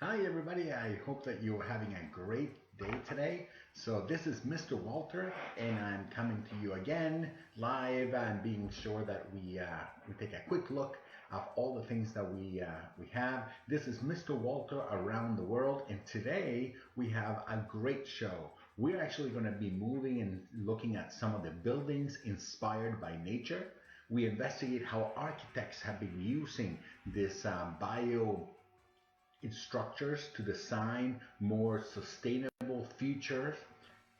Hi everybody, I hope that you're having a great day today. So this is Mr. Walter and I'm coming to you again live and being sure that we take a quick look of all the things that we have. This is Mr. Walter Around the World, and today we have a great show. We're actually going to be moving and looking at some of the buildings inspired by nature. We investigate how architects have been using this structures to design more sustainable futures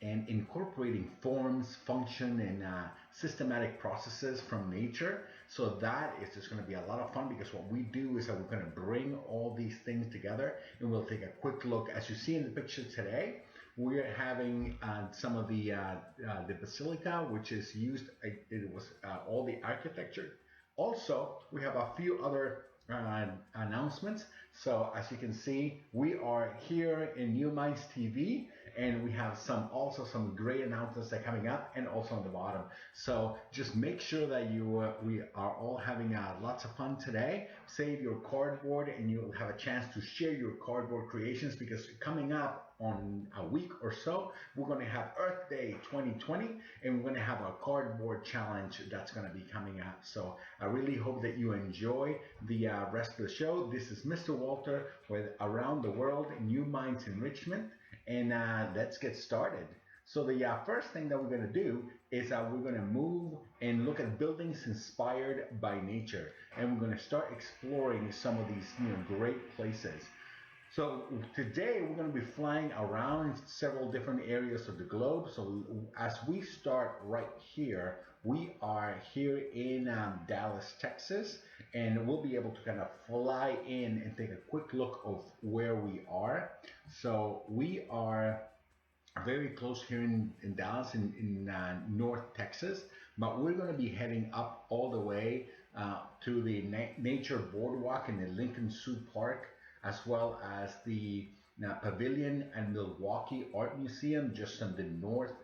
and incorporating forms, function, and systematic processes from nature. So that is just going to be a lot of fun, because what we do is that we're going to bring all these things together and we'll take a quick look. As you see in the picture today, we're having some of the Basilica, which is used, it was all the architecture. Also, we have a few other announcements. So as you can see, we are here in New Minds TV, and we have also some great announcements that are coming up, and also on the bottom. So just make sure that we are all having lots of fun today. Save your cardboard and you'll have a chance to share your cardboard creations, because coming up on a week or so, we're going to have Earth Day 2020, and we're going to have a cardboard challenge that's going to be coming up. So I really hope that you enjoy the rest of the show. This is Mr. Walter with Around the World, New Minds Enrichment, and let's get started. So the first thing that we're going to do is we're going to move and look at buildings inspired by nature, and we're going to start exploring some of these great places. So today we're going to be flying around several different areas of the globe. So as we start right here, we are here in Dallas, Texas, and we'll be able to kind of fly in and take a quick look of where we are. So we are very close here in Dallas, in North Texas, but we're going to be heading up all the way to the Nature Boardwalk in the Lincoln Zoo Park, as well as the Pavilion and Milwaukee Art Museum, just on the north,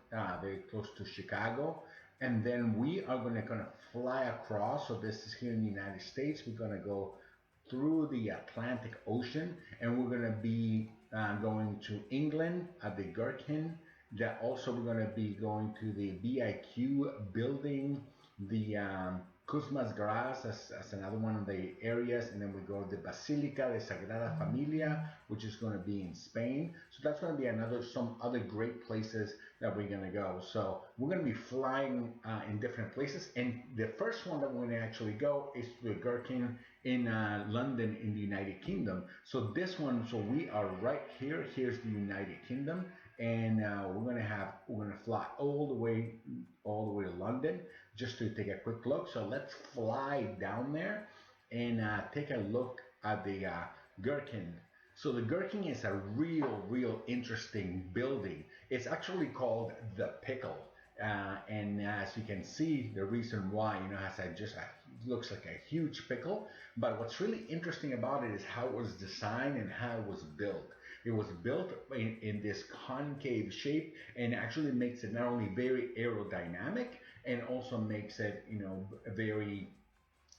very close to Chicago. And then we are going to fly across. So this is here in the United States. We're going to go through the Atlantic Ocean, and we're going to be going to England at the Gherkin. That also we're going to be going to the BIQ building, the Kuzma's Grass as another one of the areas, and then we go to the Basilica, the Sagrada Familia, which is going to be in Spain. So that's going to be some other great places that we're going to go. So we're going to be flying in different places, and the first one that we're going to actually go is to the Gherkin in London in the United Kingdom. So this one, so we are right here. Here's the United Kingdom, and we're going to fly all the way to London just to take a quick look. So let's fly down there and take a look at the Gherkin. So the Gherkin is a real interesting building. It's actually called the Pickle. And as you can see, the reason why, it looks like a huge pickle. But what's really interesting about it is how it was designed and how it was built. It was built in this concave shape, and actually makes it not only very aerodynamic, and also makes it, very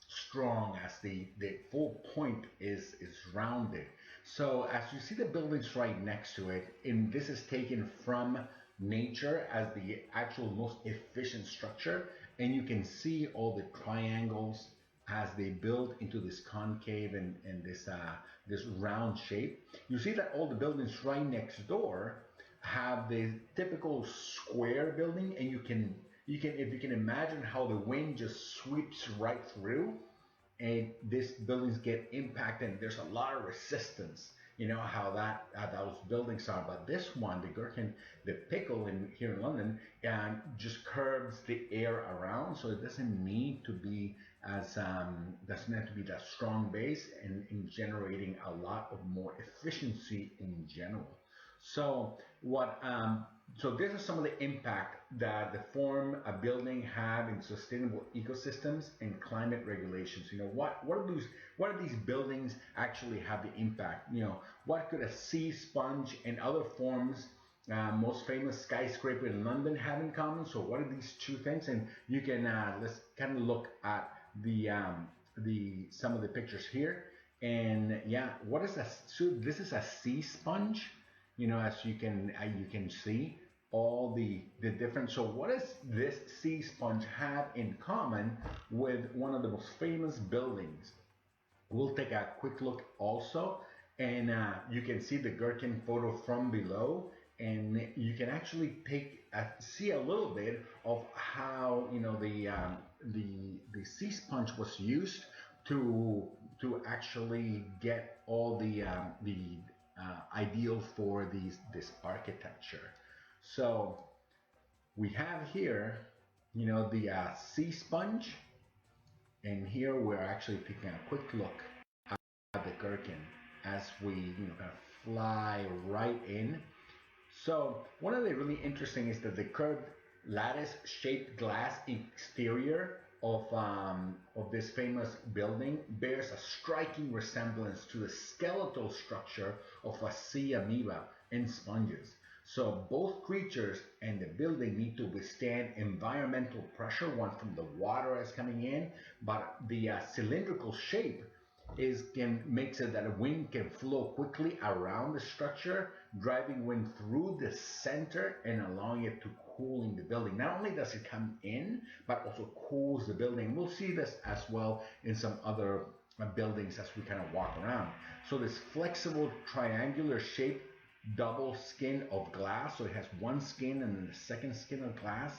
strong, as the full point is rounded. So as you see the buildings right next to it, and this is taken from nature as the actual most efficient structure, and you can see all the triangles as they build into this concave and this round shape. You see that all the buildings right next door have the typical square building, and if you can imagine how the wind just sweeps right through, and these buildings get impacted, and there's a lot of resistance. You know how those buildings are. But this one, the Gherkin, the Pickle here in London, just curbs the air around, so it doesn't need to be doesn't have to be that strong base, and in generating a lot of more efficiency in general. So so this is some of the impact that the form a building have in sustainable ecosystems and climate regulations. What do these buildings actually have the impact? What could a sea sponge and other forms, most famous skyscraper in London, have in common? So what are these two things? And you can let's kind of look at some of the pictures here. And yeah, what is that? So this is a sea sponge, as you can see all the different. So what does this sea sponge have in common with one of the most famous buildings? We'll take a quick look also, and you can see the Gherkin photo from below, and you can actually see a little bit of how the sea sponge was used to actually get all the ideal for this architecture. So we have here, the sea sponge, and here we're actually taking a quick look at the Gherkin as we kind of fly right in. So one of the really interesting is that the curved lattice-shaped glass exterior of this famous building bears a striking resemblance to the skeletal structure of a sea amoeba and sponges. So both creatures and the building need to withstand environmental pressure, one from the water as coming in, but the cylindrical shape makes it that a wind can flow quickly around the structure, driving wind through the center and allowing it to cooling the building. Not only does it come in, but also cools the building. We'll see this as well in some other buildings as we kind of walk around. So this flexible triangular shape double skin of glass, so it has one skin and then the second skin of glass,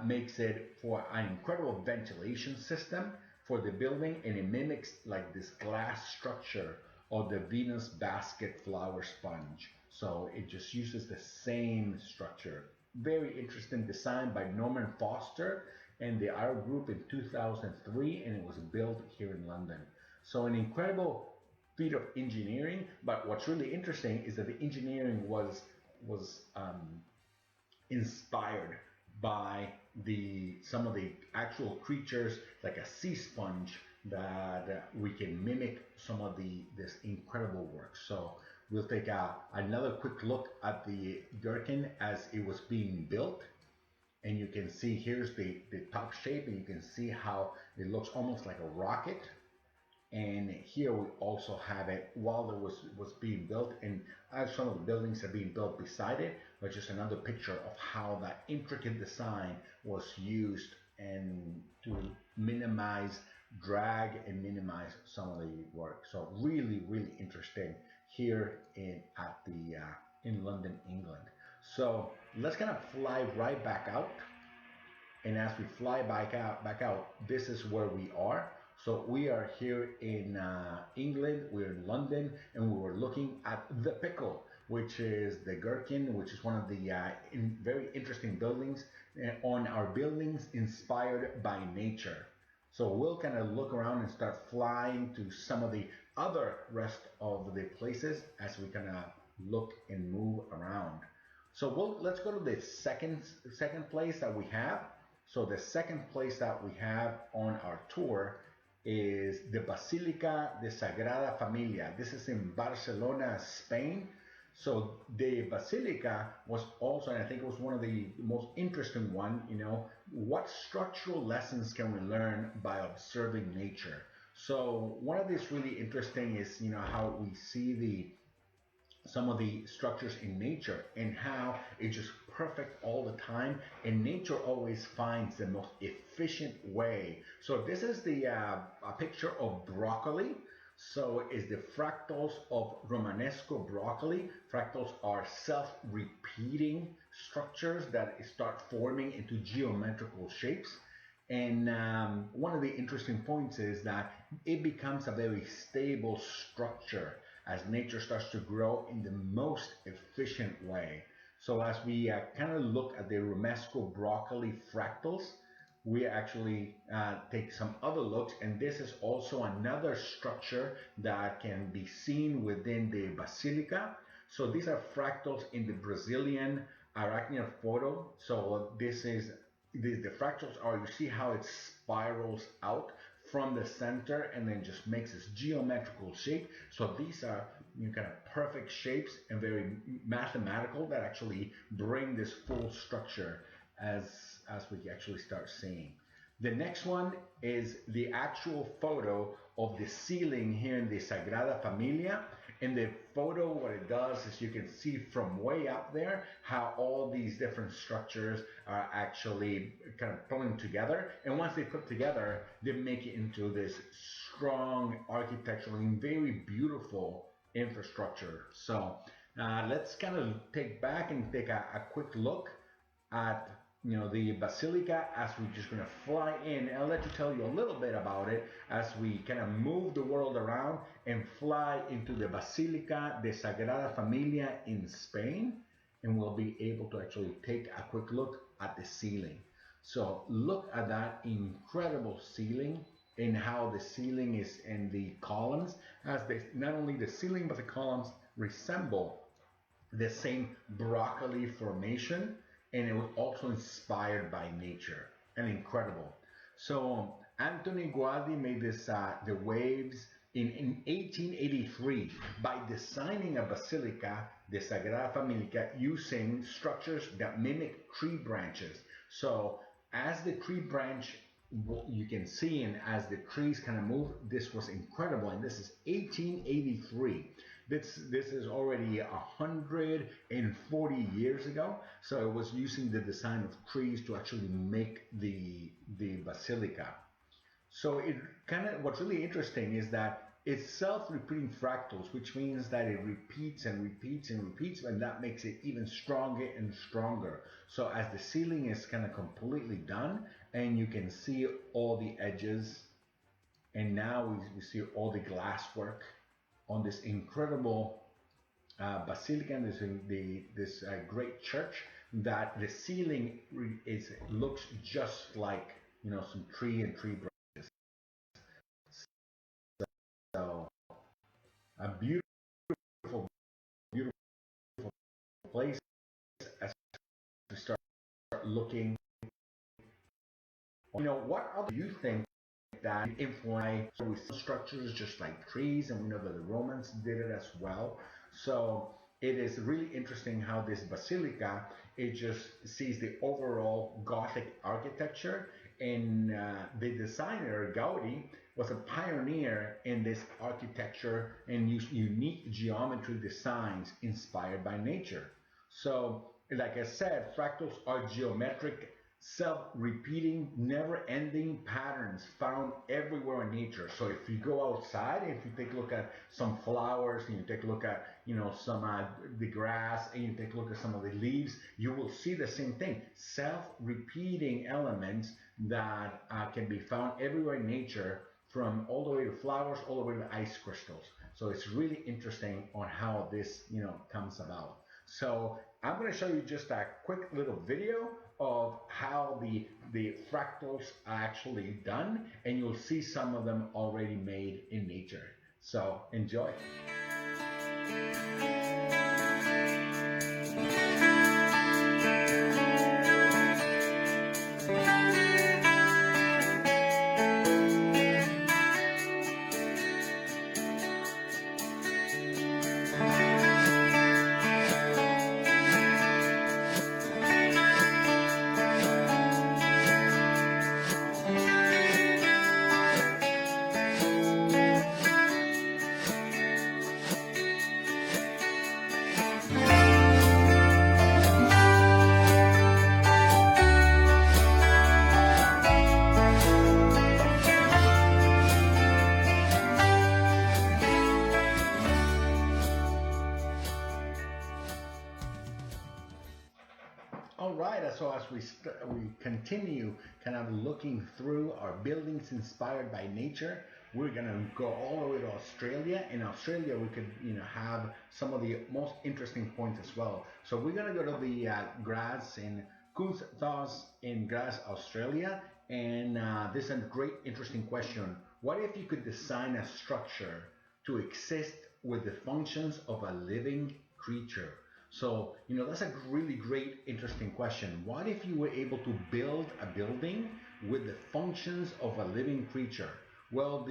makes it for an incredible ventilation system for the building, and it mimics like this glass structure of the Venus basket flower sponge. So it just uses the same structure. Very interesting design by Norman Foster and the art group in 2003, and it was built here in London. So an incredible feat of engineering, but what's really interesting is that the engineering was inspired by some of the actual creatures, like a sea sponge, that we can mimic some of this incredible work. So we'll take another quick look at the Gherkin as it was being built, and you can see here's the top shape, and you can see how it looks almost like a rocket. And here we also have it while it was being built, and as some of the buildings are being built beside it, but just another picture of how that intricate design was used and to minimize drag and minimize some of the work. So really, really interesting here in London, England. So let's kind of fly right back out, and as we fly back out, this is where we are. So we are here in England, we're in London, and we were looking at the Pickle, which is the Gherkin, which is one of the very interesting buildings on our buildings inspired by nature. So we'll kind of look around and start flying to some of the other rest of the places as we kind of look and move around. So let's go to the second place that we have. So the second place that we have on our tour is the Basilica de Sagrada Familia. This is in Barcelona, Spain. So the Basilica was also, and I think it was one of the most interesting one, what structural lessons can we learn by observing nature? So one of these really interesting is, how we see some of the structures in nature and how it's just perfect all the time, and nature always finds the most efficient way. So this is a picture of broccoli. So it's the fractals of Romanesco broccoli. Fractals are self-repeating structures that start forming into geometrical shapes. And one of the interesting points is that it becomes a very stable structure as nature starts to grow in the most efficient way. So as we kind of look at the Romesco broccoli fractals, we actually take some other looks, and this is also another structure that can be seen within the Basilica. So these are fractals in the Brazilian arachnoid photo. So the fractals are, you see how it spirals out from the center and then just makes this geometrical shape. So these are kind of perfect shapes and very mathematical that actually bring this full structure as we actually start seeing. The next one is the actual photo of the ceiling here in the Sagrada Familia. In the photo, what it does is you can see from way up there how all these different structures are actually kind of pulling together. And once they put together, they make it into this strong architectural and very beautiful infrastructure. So let's kind of take back and take a quick look at the Basilica as we're just going to fly in. I'll let you tell you a little bit about it as we kind of move the world around and fly into the Basilica de Sagrada Familia in Spain, and we'll be able to actually take a quick look at the ceiling. So look at that incredible ceiling and how the ceiling is in the columns, as not only the ceiling but the columns resemble the same broccoli formation, and it was also inspired by nature and incredible. So Anthony Gualdi made this the waves in 1883 by designing a basilica de Sagrada Familia using structures that mimic tree branches. So as the tree branch, you can see, and as the trees kind of move, this was incredible. And this is 1883. This is already 140 years ago. So it was using the design of trees to actually make the basilica. So it kind of, what's really interesting is that it's self-repeating fractals, which means that it repeats and repeats and repeats, and that makes it even stronger and stronger. So as the ceiling is kind of completely done, and you can see all the edges, and now we see all the glass work on this incredible basilica, and this great church, that the ceiling looks just like some tree and tree branches. So a beautiful, beautiful place as we start looking. What other do you think that influence with structures just like trees, and we know that the Romans did it as well. So it is really interesting how this basilica, it just sees the overall Gothic architecture, and the designer Gaudi was a pioneer in this architecture and used unique geometry designs inspired by nature. So like I said, fractals are geometric, self-repeating, never-ending patterns found everywhere in nature. So if you go outside, if you take a look at some flowers, and you take a look at some the grass, and you take a look at some of the leaves, you will see the same thing: self-repeating elements that can be found everywhere in nature, from all the way to flowers, all the way to ice crystals. So it's really interesting on how this comes about. So I'm going to show you just a quick little video of how the fractals are actually done, and you'll see some of them already made in nature. So enjoy. So as we continue kind of looking through our buildings inspired by nature, we're gonna go all the way to Australia. In Australia, we could have some of the most interesting points as well. So we're gonna go to the Graz in Kunsthaus in Graz, Australia, and this is a great interesting question. What if you could design a structure to exist with the functions of a living creature? So, that's a really great, interesting question. What if you were able to build a building with the functions of a living creature? Well,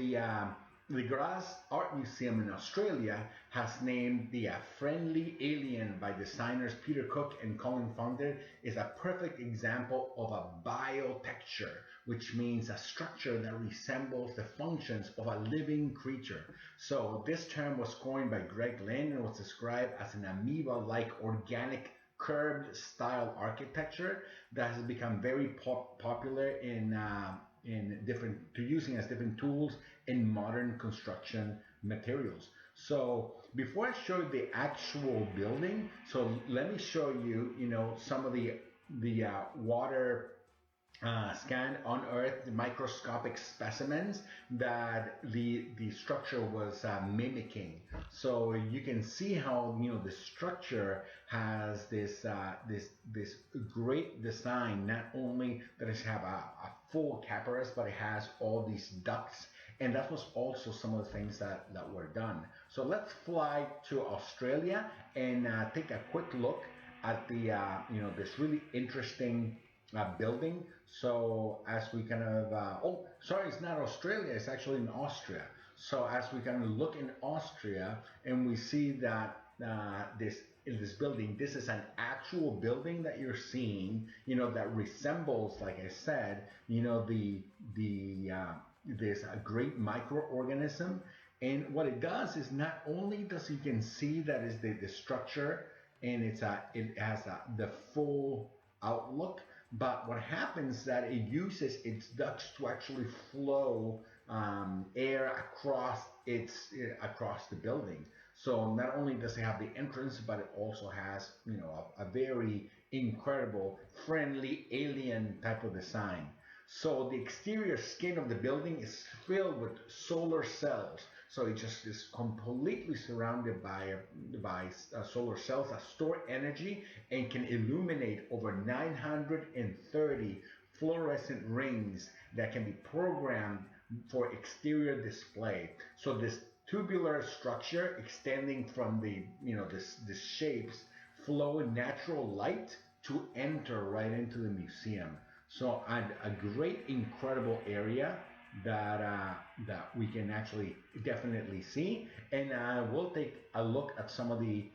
the Graz Art Museum in Australia has named the Friendly Alien by designers Peter Cook and Colin Founder is a perfect example of a biotexture, which means a structure that resembles the functions of a living creature. So this term was coined by Greg Lynn and was described as an amoeba-like organic curved style architecture that has become very popular in different to using as different tools in modern construction materials. So before I show you the actual building, so let me show you, some of the water scanned, unearthed microscopic specimens that the structure was mimicking. So you can see how the structure has this great design. Not only does it have a full capparis, but it has all these ducts. And that was also some of the things that were done. So let's fly to Australia and take a quick look at the this really interesting building. So as we kind of oh, sorry, it's not Australia, it's actually in Austria. So as we kind of look in Austria and we see that this building, this is an actual building that you're seeing, that resembles, like I said, this a great microorganism. And what it does is not only does you can see that is the structure, and it has the full outlook, but what happens is that it uses its ducts to actually flow air across the building. So not only does it have the entrance, but it also has a very incredible friendly alien type of design. So the exterior skin of the building is filled with solar cells. So it just is completely surrounded by solar cells that store energy and can illuminate over 930 fluorescent rings that can be programmed for exterior display. So this tubular structure extending from the this shapes flow natural light to enter right into the museum. So a great, incredible area that we can actually definitely see. And we'll take a look at some of the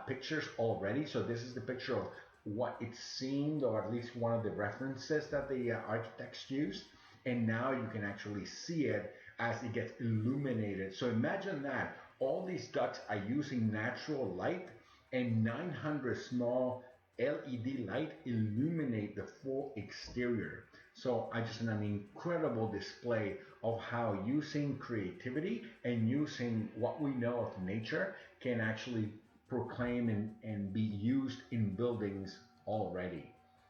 pictures already. So this is the picture of what it seemed, or at least one of the references that the architects used. And now you can actually see it as it gets illuminated. So imagine that all these ducts are using natural light, and 900 small LED light illuminate the full exterior. So just an incredible display of how using creativity and using what we know of nature can actually proclaim and be used in buildings already.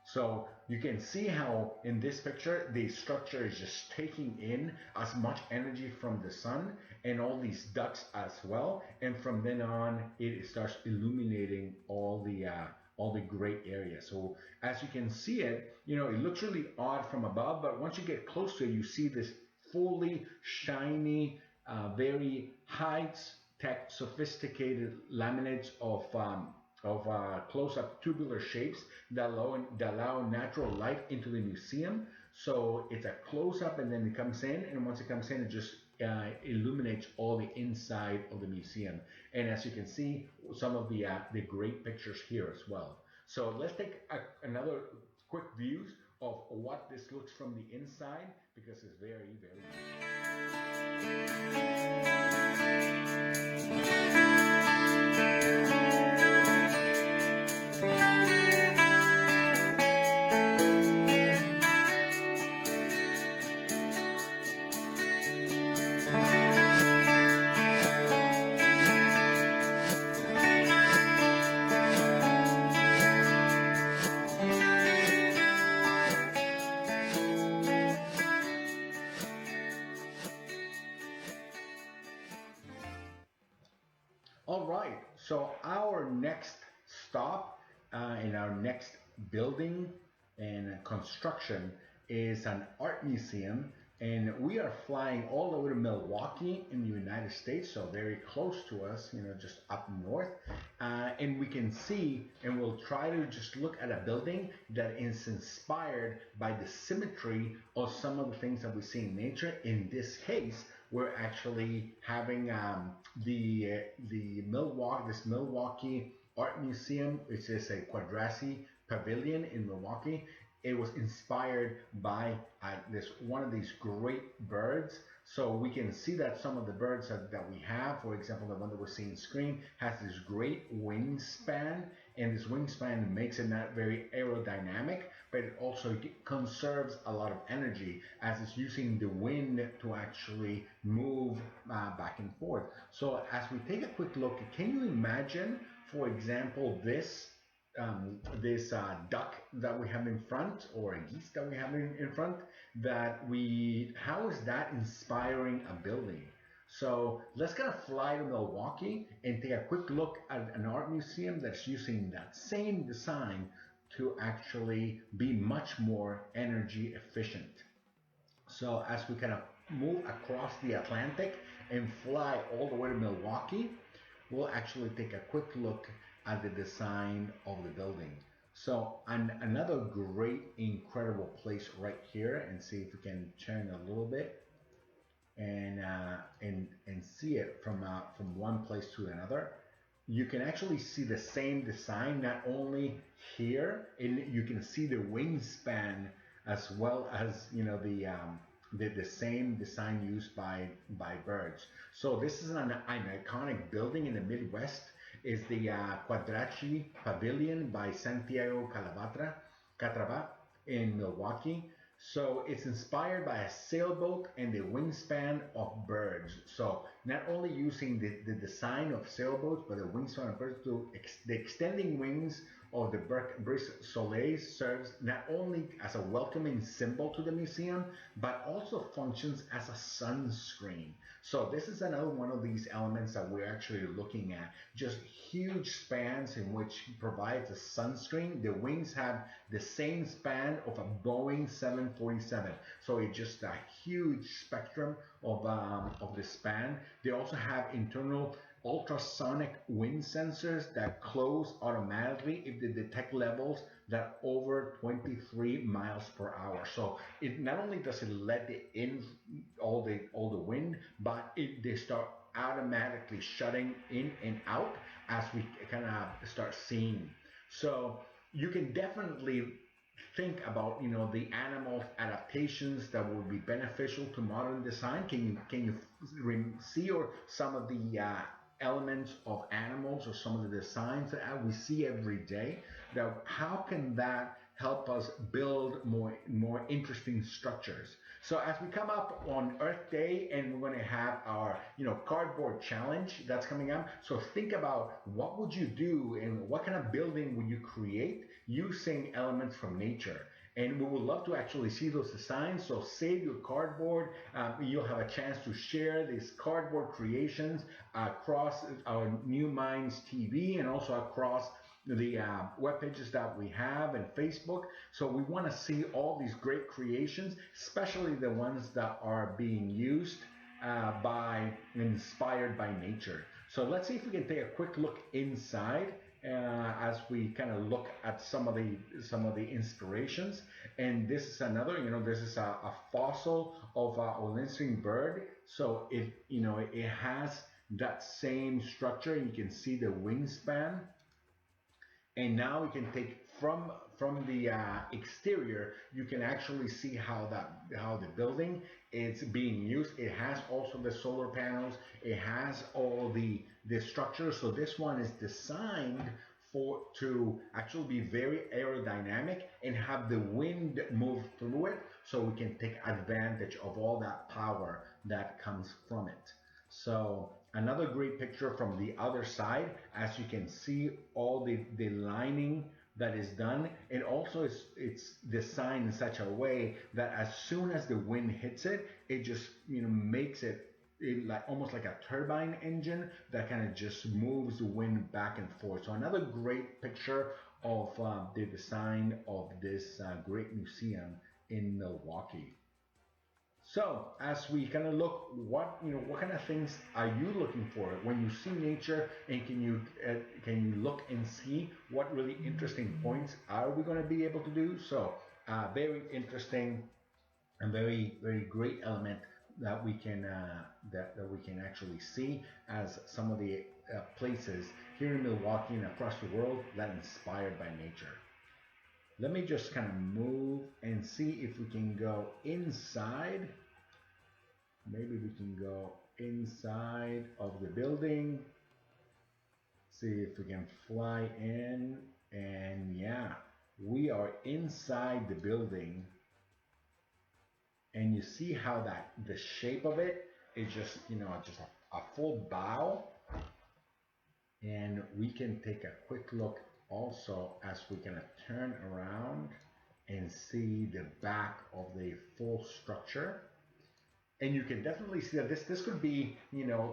So you can see how in this picture the structure is just taking in as much energy from the sun and all these ducts as well, and from then on it starts illuminating all the great areas. So as you can see it, it looks really odd from above, but once you get close to it, you see this fully shiny, very high-tech, sophisticated laminates of close-up tubular shapes that allow natural light into the museum. So it's a close-up, and then it comes in, and once it comes in, it just illuminates all the inside of the museum. And as you can see, some of the great pictures here as well. So let's take another quick views of what this looks from the inside, because it's very, very All right, so our next stop in our next building and construction is an art museum And we are flying all the way to Milwaukee in the United States, so very close to us, just up north. And we can see, and we'll try to just look at a building that is inspired by the symmetry of some of the things that we see in nature. In this case, we're actually having the Milwaukee Art Museum, which is a Quadrasi Pavilion in Milwaukee. It was inspired by this one of these great birds. So we can see that some of the birds that we have, for example, the one that we're seeing on screen, has this great wingspan, and this wingspan makes it not very aerodynamic, but it also conserves a lot of energy as it's using the wind to actually move back and forth. So as we take a quick look, can you imagine, for example, this duck that we have in front, or a geese that we have in front, how is that inspiring a building? So let's kind of fly to Milwaukee and take a quick look at an art museum that's using that same design to actually be much more energy efficient. So as we kind of move across the Atlantic and fly all the way to Milwaukee, we'll actually take a quick look at the design of the building. So another great, incredible place right here, and see if we can turn a little bit and see it from one place to another. You can actually see the same design not only here, and you can see the wingspan as well as the same design used by birds. So this is an iconic building in the Midwest. Is the Quadrachi Pavilion by Santiago Catraba in Milwaukee. So it's inspired by a sailboat and the wingspan of birds. So not only using the design of sailboats, but the wingspan of birds, the extending wings of the Brise Soleil serves not only as a welcoming symbol to the museum, but also functions as a sunscreen. So this is another one of these elements that we're actually looking at. Just huge spans in which provides a sunscreen. The wings have the same span of a Boeing 747. So it's just a huge spectrum of the span. They also have internal ultrasonic wind sensors that close automatically if they detect levels that over 23 miles per hour. So it not only does it let in all the wind, but they start automatically shutting in and out as we kind of start seeing. So you can definitely think about the animals adaptations that would be beneficial to modern design. Can you see or some of the elements of animals or some of the designs that we see every day? Now, how can that help us build more interesting structures? So as we come up on Earth Day, and we're going to have our cardboard challenge that's coming up. So think about what would you do and what kind of building would you create using elements from nature. And we would love to actually see those designs. So save your cardboard. You'll have a chance to share these cardboard creations across our New Minds TV and also across the web pages that we have and Facebook. So we want to see all these great creations, especially the ones that are being used inspired by nature. So let's see if we can take a quick look inside as we kind of look at some of the inspirations. And this is another, this is a fossil of an interesting bird. So it has that same structure. You can see the wingspan. And now we can take from the exterior, you can actually see how the building is being used. It has also the solar panels. It has all the structure. So this one is designed to actually be very aerodynamic and have the wind move through it, so we can take advantage of all that power that comes from it. So another great picture from the other side, as you can see all the lining that is done, and also it's designed in such a way that as soon as the wind hits it, it just makes it almost like a turbine engine that kind of just moves the wind back and forth. So another great picture of the design of this great museum in Milwaukee. So as we kind of look, what kind of things are you looking for when you see nature, and can you look and see what really interesting points are we going to be able to do? So very interesting and very great element that we can that we can actually see as some of the places here in Milwaukee and across the world that are inspired by nature. Let me just kind of move and see if we can go inside. Maybe we can go inside of the building. See if we can fly in. And yeah, we are inside the building. And you see how that the shape of it is just, just a full bow. And we can take a quick look also as we kind of turn around and see the back of the full structure. And you can definitely see that this could be,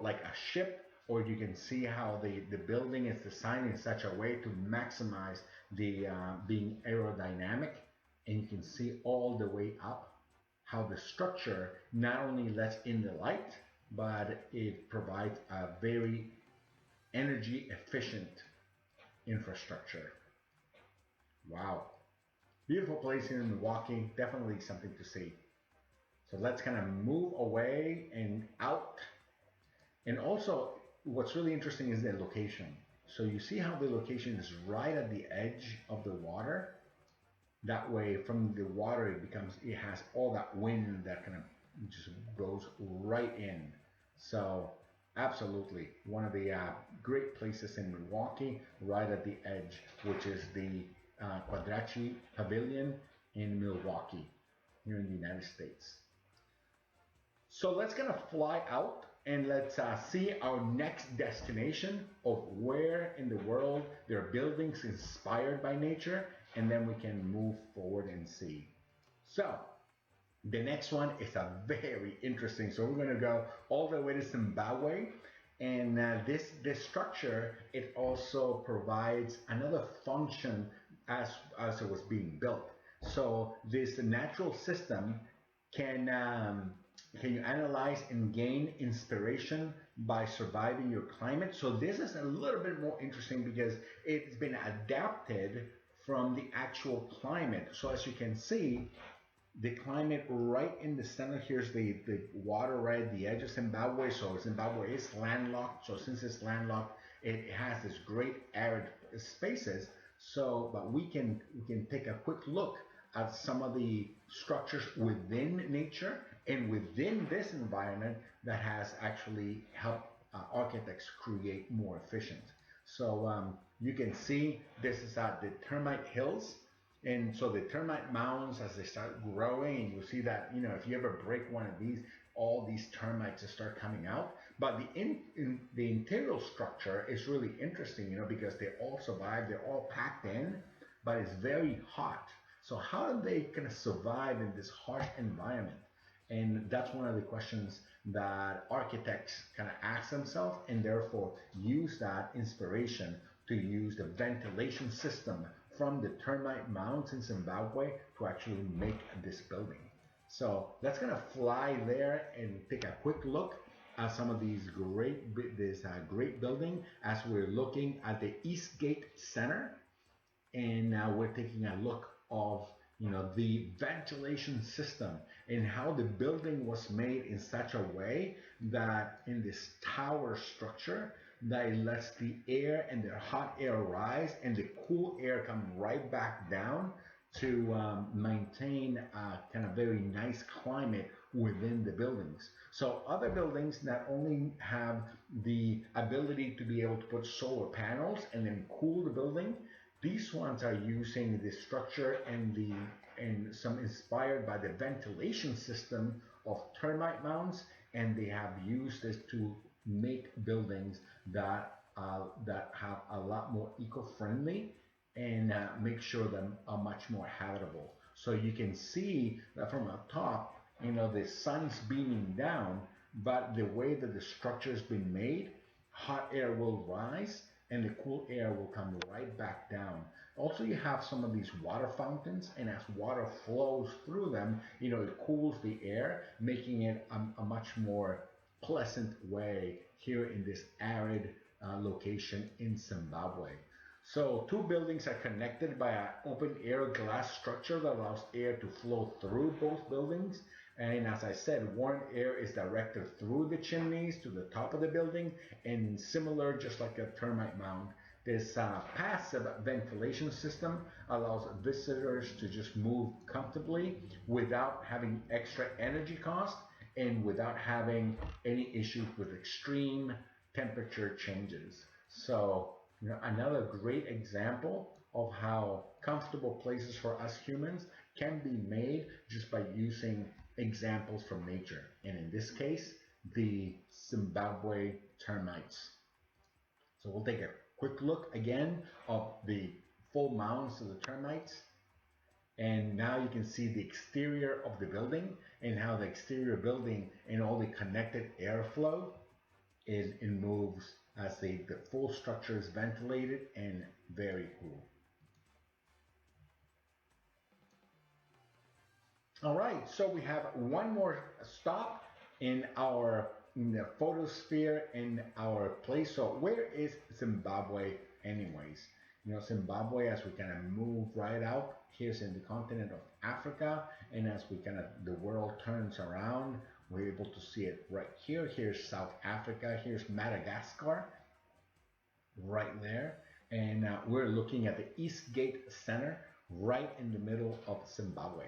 like a ship, or you can see how the building is designed in such a way to maximize the being aerodynamic. And you can see all the way up how the structure not only lets in the light, but it provides a very energy efficient infrastructure. Wow. Beautiful place here in Milwaukee, definitely something to see. So let's kind of move away and out. And also, what's really interesting is the location. So you see how the location is right at the edge of the water. That way, from the water, it has all that wind that kind of just goes right in. So absolutely, one of the great places in Milwaukee, right at the edge, which is the Quadracci Pavilion in Milwaukee, here in the United States. So let's kind of fly out and let's see our next destination of where in the world there are buildings inspired by nature, and then we can move forward and see. So the next one is a very interesting. So we're going to go all the way to Zimbabwe, and this structure, it also provides another function as it was being built. So this natural system can you analyze and gain inspiration by surviving your climate? So this is a little bit more interesting because it's been adapted from the actual climate. So as you can see, the climate right in the center, here's the water right at the edge of Zimbabwe. So Zimbabwe is landlocked. So since it's landlocked, it has this great arid spaces. So, but we can take a quick look at some of the structures within nature and within this environment that has actually helped architects create more efficient. So you can see this is at the termite hills. And so the termite mounds, as they start growing, and you'll see that, if you ever break one of these, all these termites will start coming out. But the interior structure is really interesting, because they all survive, they're all packed in, but it's very hot. So how do they kind of survive in this harsh environment? And that's one of the questions that architects kind of ask themselves, and therefore use that inspiration to use the ventilation system from the termite mounds in Zimbabwe to actually make this building. So let's kind of fly there and take a quick look at some of these great building as we're looking at the Eastgate Center, and now we're taking a look of the ventilation system and how the building was made in such a way that in this tower structure that it lets the air and the hot air rise and the cool air come right back down to maintain a kind of very nice climate within the buildings. So other buildings not only have the ability to be able to put solar panels and then cool the building, these ones are using the structure and some inspired by the ventilation system of termite mounds, and they have used this to make buildings that have a lot more eco-friendly and make sure them are much more habitable. So you can see that from the top, the sun's beaming down, but the way that the structure has been made, hot air will rise, and the cool air will come right back down. Also, you have some of these water fountains, and as water flows through them, it cools the air, making it a much more pleasant way here in this arid location in Zimbabwe. So two buildings are connected by an open air glass structure that allows air to flow through both buildings. And as I said, warm air is directed through the chimneys to the top of the building, and similar, just like a termite mound, this passive ventilation system allows visitors to just move comfortably without having extra energy cost and without having any issues with extreme temperature changes. So, another great example of how comfortable places for us humans can be made just by using examples from nature. And in this case, the Zimbabwe termites. So we'll take a quick look again of the full mounds of the termites. And now you can see the exterior of the building and how the exterior building and all the connected airflow it moves as the full structure is ventilated and very cool. All right, so we have one more stop in the photosphere in our place. So where is Zimbabwe anyways? Zimbabwe, as we kind of move right out, here's in the continent of Africa, and as the world turns around, we're able to see it right here. Here's South Africa, here's Madagascar, right there. And we're looking at the East Gate Center, right in the middle of Zimbabwe.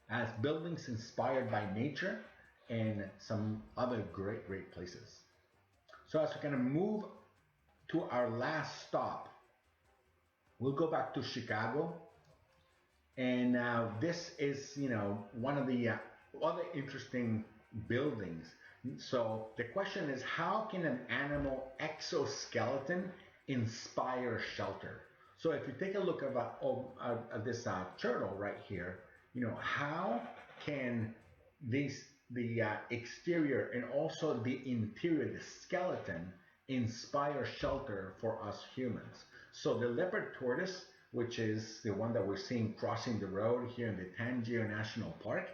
As buildings inspired by nature and some other great places. So as we kind of move to our last stop, we'll go back to Chicago. And this is, one of the other interesting buildings. So the question is, how can an animal exoskeleton inspire shelter? So if you take a look at this turtle right here, how can the exterior and also the interior, the skeleton, inspire shelter for us humans? So the leopard tortoise, which is the one that we're seeing crossing the road here in the Tangier National Park,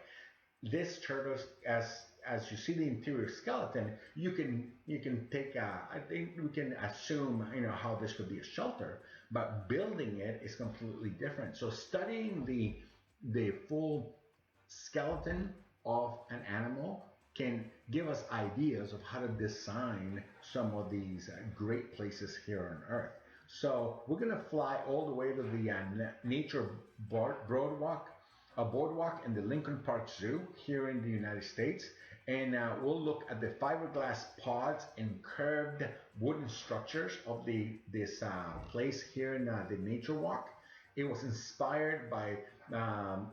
this turtle, as you see the interior skeleton, you can take I think we can assume how this could be a shelter, but building it is completely different. So studying the full skeleton of an animal can give us ideas of how to design some of these great places here on Earth. So we're going to fly all the way to the nature boardwalk in the Lincoln Park Zoo here in the United States, and we'll look at the fiberglass pods and curved wooden structures of this place here in the nature walk. It was inspired by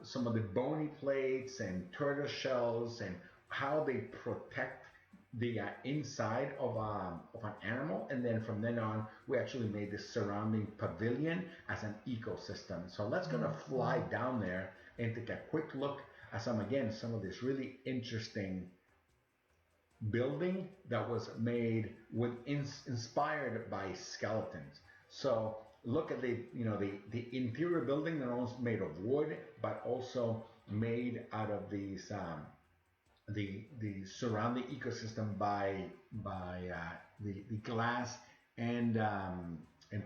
some of the bony plates and turtle shells and how they protect the inside of an animal, and then from then on we actually made this surrounding pavilion as an ecosystem. So let's gonna fly down there and take a quick look at some of this really interesting building that was made inspired by skeletons. So look at the interior building that was made of wood, but also made out of these the surrounding ecosystem by the glass and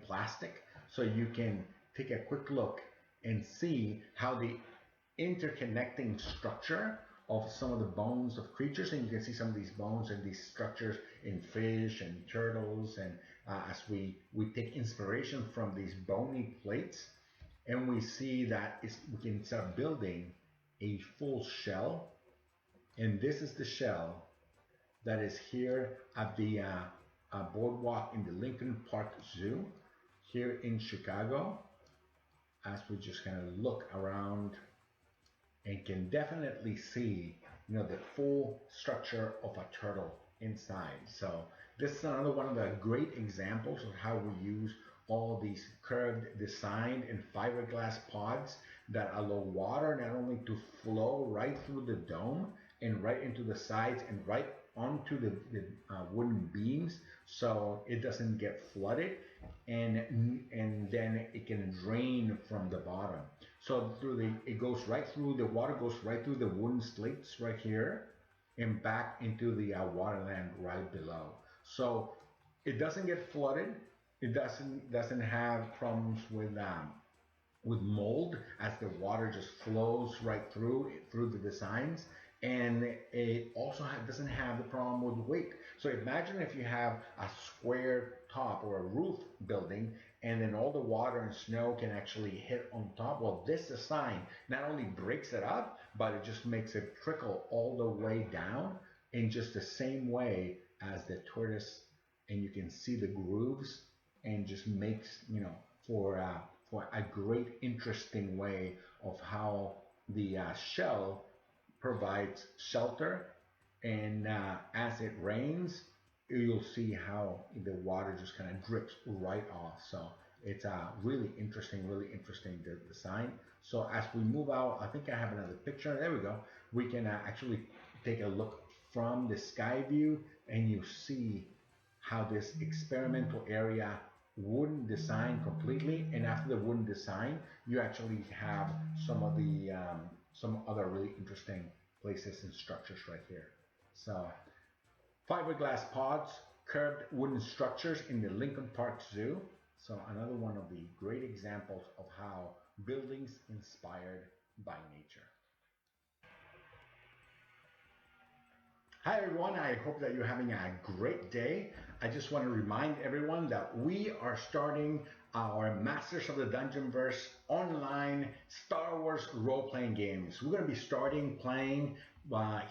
plastic. So you can take a quick look and see how the interconnecting structure of some of the bones of creatures, and you can see some of these bones and these structures in fish and turtles, and as we take inspiration from these bony plates, and we see that we can start building a full shell. And this is the shell that is here at the boardwalk in the Lincoln Park Zoo here in Chicago, as we just kind of look around and can definitely see the full structure of a turtle inside. So this is another one of the great examples of how we use all these curved design and fiberglass pods that allow water not only to flow right through the dome and right into the sides and right onto the wooden beams so it doesn't get flooded, and then it can drain from the bottom. So it goes right through, the water goes right through the wooden slates right here and back into the waterland right below. So it doesn't get flooded. It doesn't have problems with mold as the water just flows right through the designs, and it also doesn't have the problem with weight. So imagine if you have a square top or a roof building, and then all the water and snow can actually hit on top. Well, this design not only breaks it up, but it just makes it trickle all the way down in just the same way as the tortoise, and you can see the grooves, and just makes, for a great interesting way of how the shell provides shelter, and as it rains, you'll see how the water just kind of drips right off. So it's a really interesting design. So as we move out, I think I have another picture. There we go. We can actually take a look from the sky view, and you see how this experimental area wooden design completely, and after the wooden design, you actually have some of the some other really interesting places and structures right here. So fiberglass pods, curved wooden structures in the Lincoln Park Zoo. So another one of the great examples of how buildings inspired by nature. Hi everyone, I hope that you're having a great day. I just want to remind everyone that we are starting our Masters of the Dungeonverse online Star Wars role-playing games. We're going to be starting playing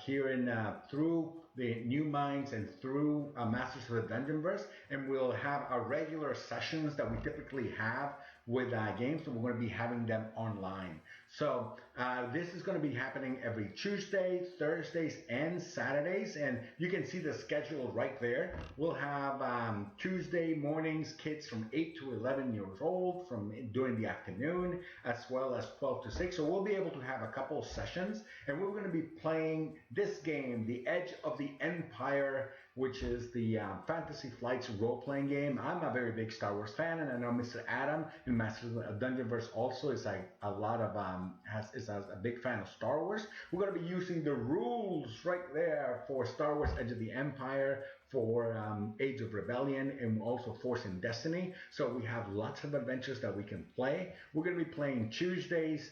here through the New Minds and through Masters of the Dungeonverse, and we'll have our regular sessions that we typically have with games, so we're going to be having them online. So this is going to be happening every Tuesday, Thursdays, and Saturdays, and you can see the schedule right there. We'll have Tuesday mornings, kids from 8 to 11 years old during the afternoon, as well as 12 to 6. So we'll be able to have a couple of sessions, and we're going to be playing this game, The Edge of the Empire, which is the Fantasy Flight's role-playing game. I'm a very big Star Wars fan, and I know Mr. Adam in Masters of the Dungeonverse also is a big fan of Star Wars. We're going to be using the rules right there for Star Wars Edge of the Empire, for Age of Rebellion, and also Force and Destiny. So we have lots of adventures that we can play. We're going to be playing Tuesdays,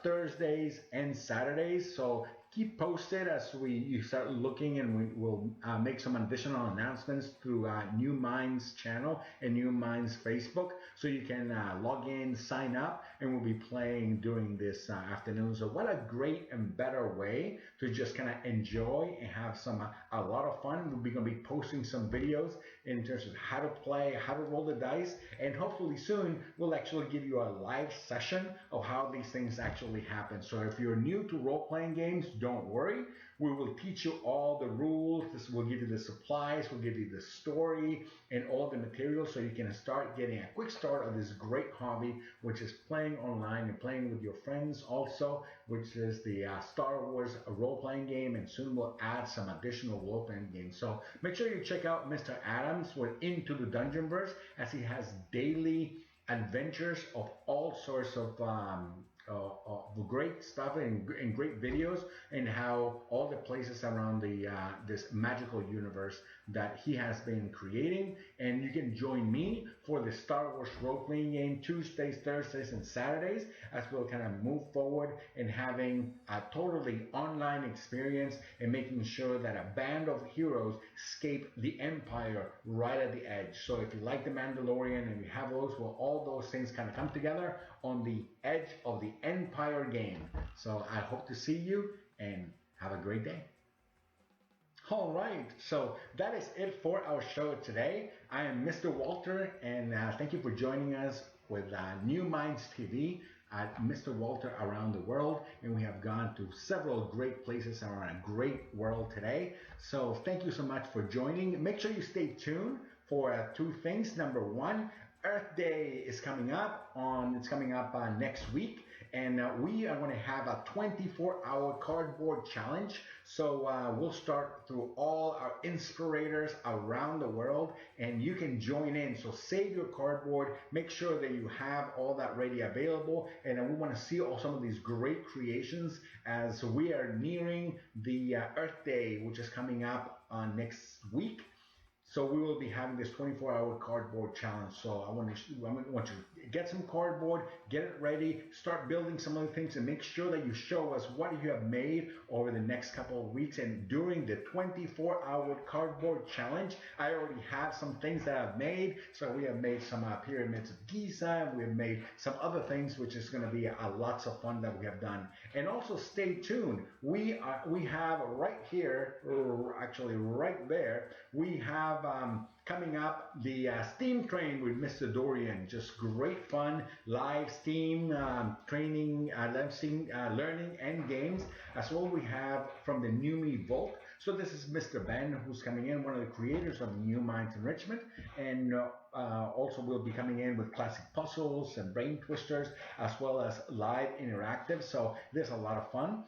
Thursdays, and Saturdays. So keep posted as you start looking, and we will make some additional announcements through New Minds channel and New Minds Facebook, so you can log in, sign up, and we'll be playing during this afternoon. So what a great and better way to just kind of enjoy and have a lot of fun. We're going to be posting some videos in terms of how to play, how to roll the dice, and hopefully soon we'll actually give you a live session of how these things actually happen. So if you're new to role-playing games, don't worry. We will teach you all the rules. We'll give you the supplies, we'll give you the story and all the materials, so you can start getting a quick start of this great hobby, which is playing online and playing with your friends also, which is the Star Wars role-playing game, and soon we'll add some additional role-playing games. So make sure you check out Mr. Adams with Into the Dungeonverse, as he has daily adventures of all sorts of great stuff and great videos, and how all the places around this magical universe that he has been creating. And you can join me for the Star Wars role-playing game Tuesdays, Thursdays, and Saturdays, as we'll kind of move forward in having a totally online experience and making sure that a band of heroes escape the Empire right at the edge. So if you like The Mandalorian and you have those, well, all those things kind of come together on the Edge of the Empire game. So I hope to see you, and have a great day. All right, so that is it for our show today. I am Mr. Walter, and thank you for joining us with New Minds TV at Mr. Walter Around the World, and we have gone to several great places around a great world today. So thank you so much for joining. Make sure you stay tuned for two things. Number one, Earth Day is coming up next week, and we are going to have a 24-hour cardboard challenge. So we'll start through all our inspirators around the world, and you can join in. So save your cardboard, make sure that you have all that ready available, and we want to see all some of these great creations as we are nearing the Earth Day, which is coming up next week. So we will be having this 24-hour cardboard challenge. So I want you to get some cardboard, get it ready, start building some other things, and make sure that you show us what you have made over the next couple of weeks. And during the 24-hour cardboard challenge, I already have some things that I've made. So we have made some pyramids of Giza, and we have made some other things, which is going to be lots of fun that we have done. And also stay tuned. We have right here, or actually right there, we have coming up the Steam Train with Mr. Dorian. Just great fun, live Steam training, live Steam learning and games. As well, we have from the New Me Vault. So this is Mr. Ben, who's coming in, one of the creators of New Minds Enrichment, and also will be coming in with classic puzzles and brain twisters, as well as live interactive. So there's a lot of fun.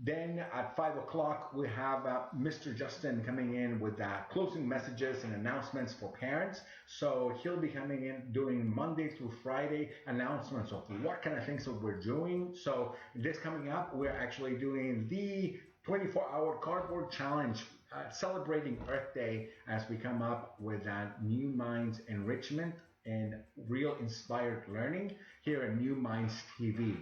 Then at 5 o'clock, we have Mr. Justin coming in with closing messages and announcements for parents. So he'll be coming in doing Monday through Friday announcements of what kind of things that we're doing. So this coming up, we're actually doing the 24-hour cardboard challenge, celebrating Earth Day as we come up with New Minds Enrichment and Real Inspired Learning here at New Minds TV.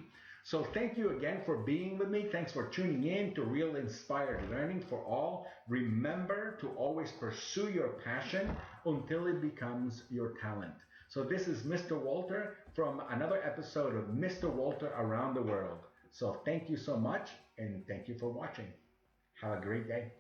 So thank you again for being with me. Thanks for tuning in to Real Inspired Learning for All. Remember to always pursue your passion until it becomes your talent. So this is Mr. Walter from another episode of Mr. Walter Around the World. So thank you so much, and thank you for watching. Have a great day.